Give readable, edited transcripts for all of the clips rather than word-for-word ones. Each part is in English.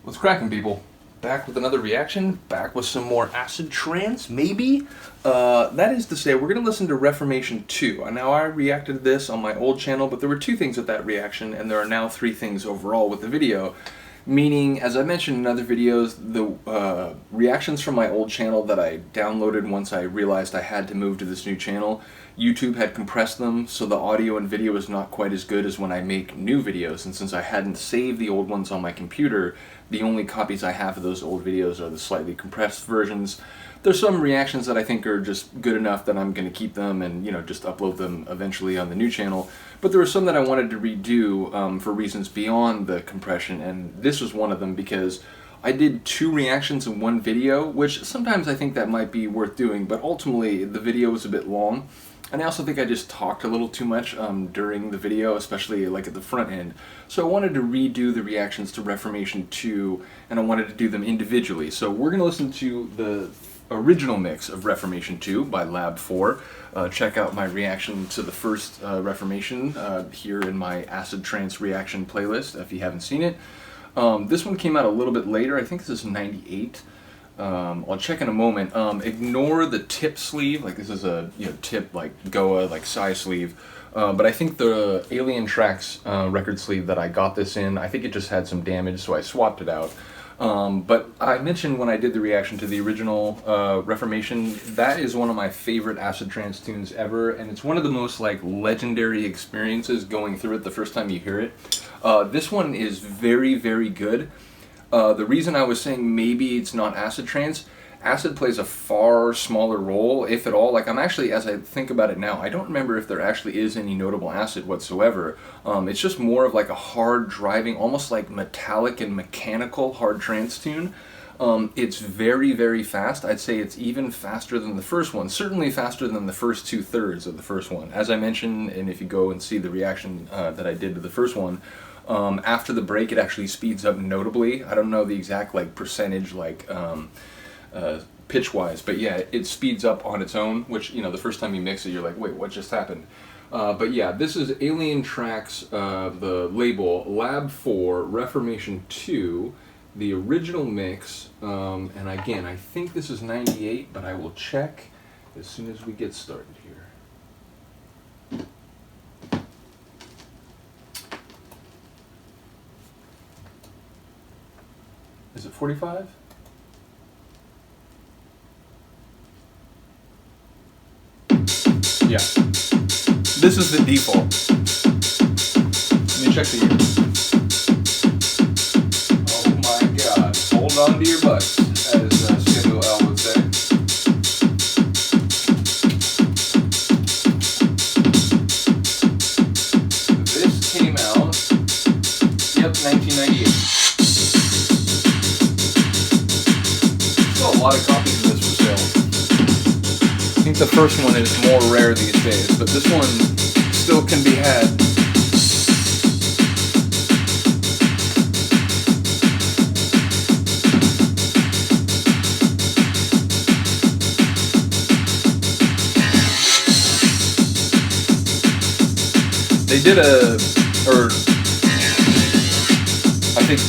What's cracking, people? Back with another reaction, back with some more acid trance, maybe? That is to say, we're going to listen to Reformation 2. Now, I reacted to this on my old channel, but there were two things with that reaction, and there are now three things overall with the video. Meaning, as I mentioned in other videos, the reactions from my old channel that I downloaded once I realized I had to move to this new channel, YouTube had compressed them, so the audio and video is not quite as good as when I make new videos, and since I hadn't saved the old ones on my computer, the only copies I have of those old videos are the slightly compressed versions. There's some reactions that I think are just good enough that I'm going to keep them and, just upload them eventually on the new channel. But there were some that I wanted to redo for reasons beyond the compression, and this was one of them because I did two reactions in one video, which sometimes I think that might be worth doing, but ultimately the video was a bit long. And I also think I just talked a little too much during the video, especially like at the front end. So I wanted to redo the reactions to Reformation 2, and I wanted to do them individually. So we're going to listen to the original mix of Reformation 2 by Lab-4. Check out my reaction to the first Reformation here in my Acid Trance reaction playlist if you haven't seen it. This one came out a little bit later. I think this is 98. I'll check in a moment. Ignore the tip sleeve, like this is a tip like Goa, like Psy sleeve. But I think the Alien Tracks record sleeve that I got this in, I think it just had some damage, so I swapped it out. But I mentioned when I did the reaction to the original Reformation, that is one of my favorite acid trance tunes ever, and it's one of the most like legendary experiences going through it the first time you hear it. This one is very, very good. The reason I was saying maybe it's not acid trance, acid plays a far smaller role, if at all. Like, I'm actually, as I think about it now, I don't remember if there actually is any notable acid whatsoever. It's just more of like a hard driving, almost like metallic and mechanical hard trance tune. It's very, very fast. I'd say it's even faster than the first one, certainly faster than the first 2/3 of the first one. As I mentioned, and if you go and see the reaction that I did to the first one, after the break it actually speeds up notably. I don't know the exact like percentage like pitch wise, but yeah, it speeds up on its own, which the first time you mix it you're like, wait, what just happened? But yeah, this is Alien Tracks, the label, Lab-4, Reformation 2, the original mix, and again I think this is 98, but I will check as soon as we get started here. Is it 45? Yeah. This is the default. Let me check the year. Oh my god. Hold on to your butts, as Samuel L. would say. This came out, 1998. A lot of copies of this for sale. I think the first one is more rare these days, but this one still can be had. They did I think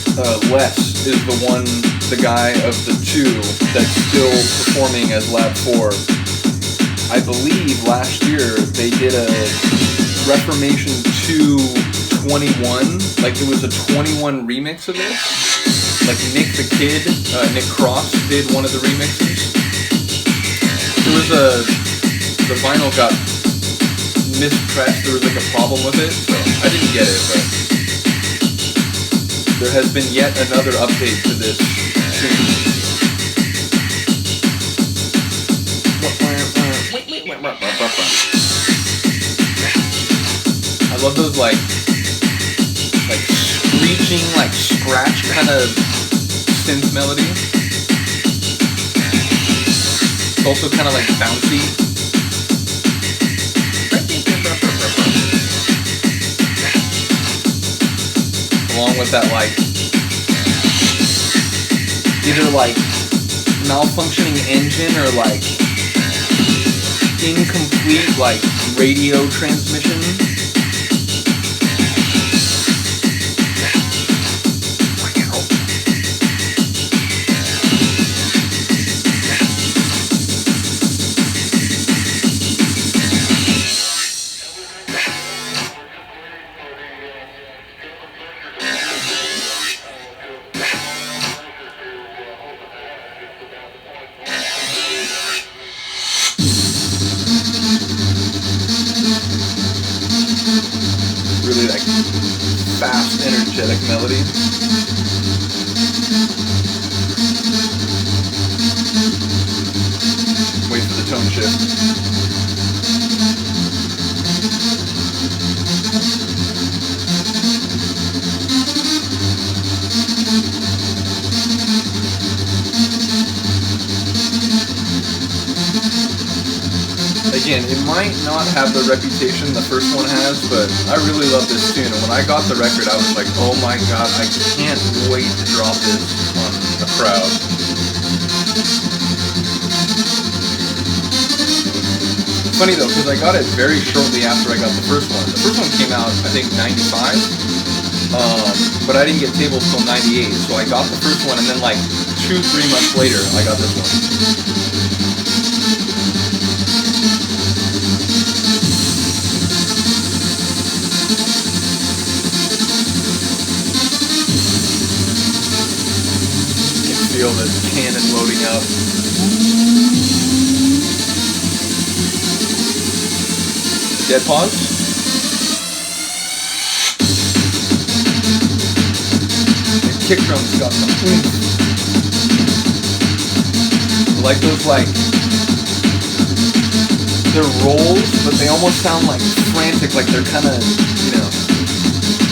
Les is the guy of the two that's still performing as Lab-4. I believe last year they did a Reformation 2 21, like it was a 21 remix of it. Like Nick the Kid, Nick Cross did one of the remixes. There was the vinyl got mispressed, there was like a problem with it, so I didn't get it, but there has been yet another update to this tune. I love those like screeching, like scratch kind of synth melody. It's also kind of like bouncy. Along with that like either like malfunctioning engine or like incomplete like radio transmission. energetic melody. Wait for the tone shift. Again, it might not have the reputation the first one has, but I really love this tune. And when I got the record, I was like, oh my god, I can't wait to drop this on the crowd. Funny though, because I got it very shortly after I got the first one. The first one came out, I think, 95, but I didn't get tables till 98, so I got the first one, and then like 2-3 months later, I got this one. Feel the cannon loading up. Dead pause. The kick drums got some oomph. Like those, like, they're rolls, but they almost sound like frantic, like they're kind of, you know,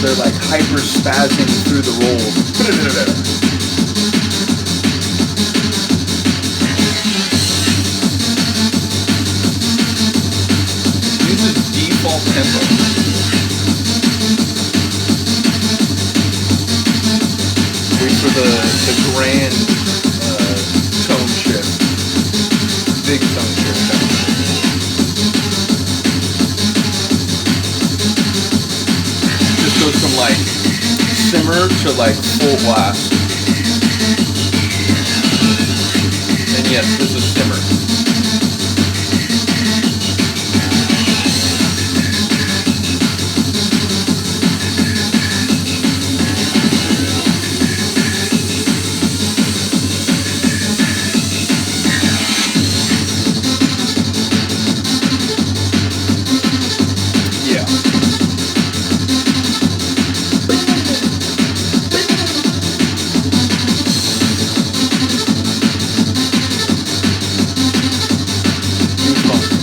they're like hyper spazzing through the rolls. Default tempo. Wait for the grand tone shift. Big tone shift. Just goes from like simmer to like full blast. And yes, this is simmer.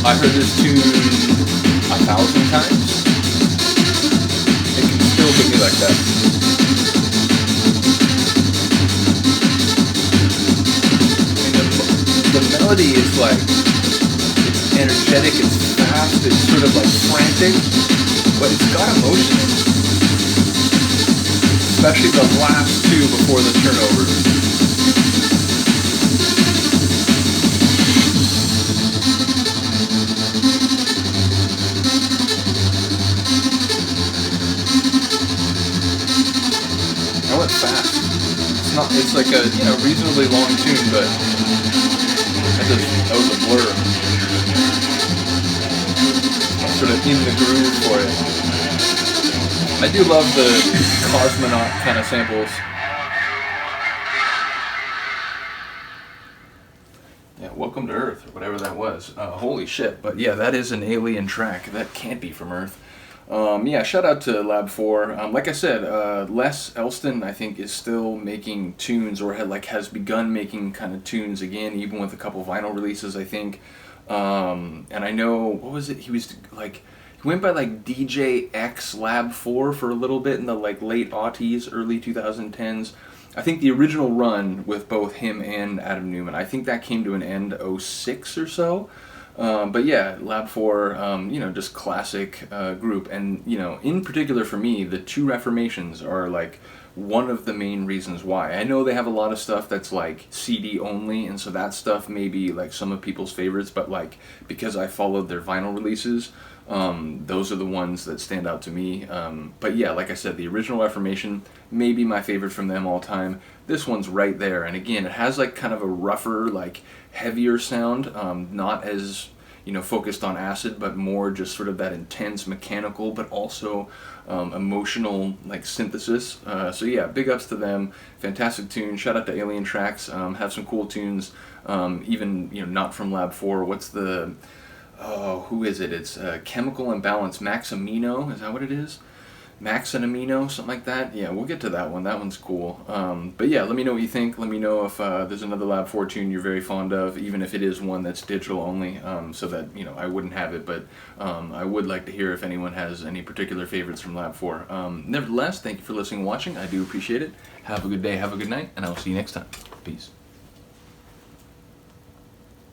I heard this tune 1,000 times. It can still hit me like that. I mean, the melody is like, it's energetic, it's fast, it's sort of like frantic, but it's got emotion. Especially the last two before the turnover. I went fast. It's like a, you know, reasonably long tune, but that was a blur. I'm sort of in the groove for it. I do love the cosmonaut kind of samples. Yeah, Welcome to Earth, or whatever that was. Holy shit. But yeah, that is an alien track. That can't be from Earth. Yeah, shout out to Lab-4. Like I said, Les Elston, I think, is still making tunes, or has begun making kind of tunes again, even with a couple vinyl releases, I think. And I know, what was it? He was like, he went by like DJ X Lab-4 for a little bit in the like late aughties, early 2010s. I think the original run with both him and Adam Newman, I think that came to an end 06 or so. But yeah, Lab-4, you know, just classic group. And, you know, in particular for me, the two Reformations are like one of the main reasons why. I know they have a lot of stuff that's like CD only, and so that stuff may be like some of people's favorites, but like because I followed their vinyl releases, those are the ones that stand out to me. But yeah, like I said, the original Reformation may be my favorite from them all time. This one's right there, and again, it has like kind of a rougher, like heavier sound, not as, you know, focused on acid, but more just sort of that intense mechanical, but also emotional like synthesis. So yeah, big ups to them. Fantastic tune. Shout out to Alien Tracks. Have some cool tunes. Even, you know, not from Lab-4. What's the who is it? It's Chemical Imbalance. Maximino, is that what it is? Max and Amino, something like that. Yeah, we'll get to that one. That one's cool. But yeah, let me know what you think. Let me know if there's another Lab-4 tune you're very fond of, even if it is one that's digital only, so that, you know, I wouldn't have it, but I would like to hear if anyone has any particular favorites from Lab-4. Nevertheless, thank you for listening and watching. I do appreciate it. Have a good day, have a good night, and I'll see you next time. Peace.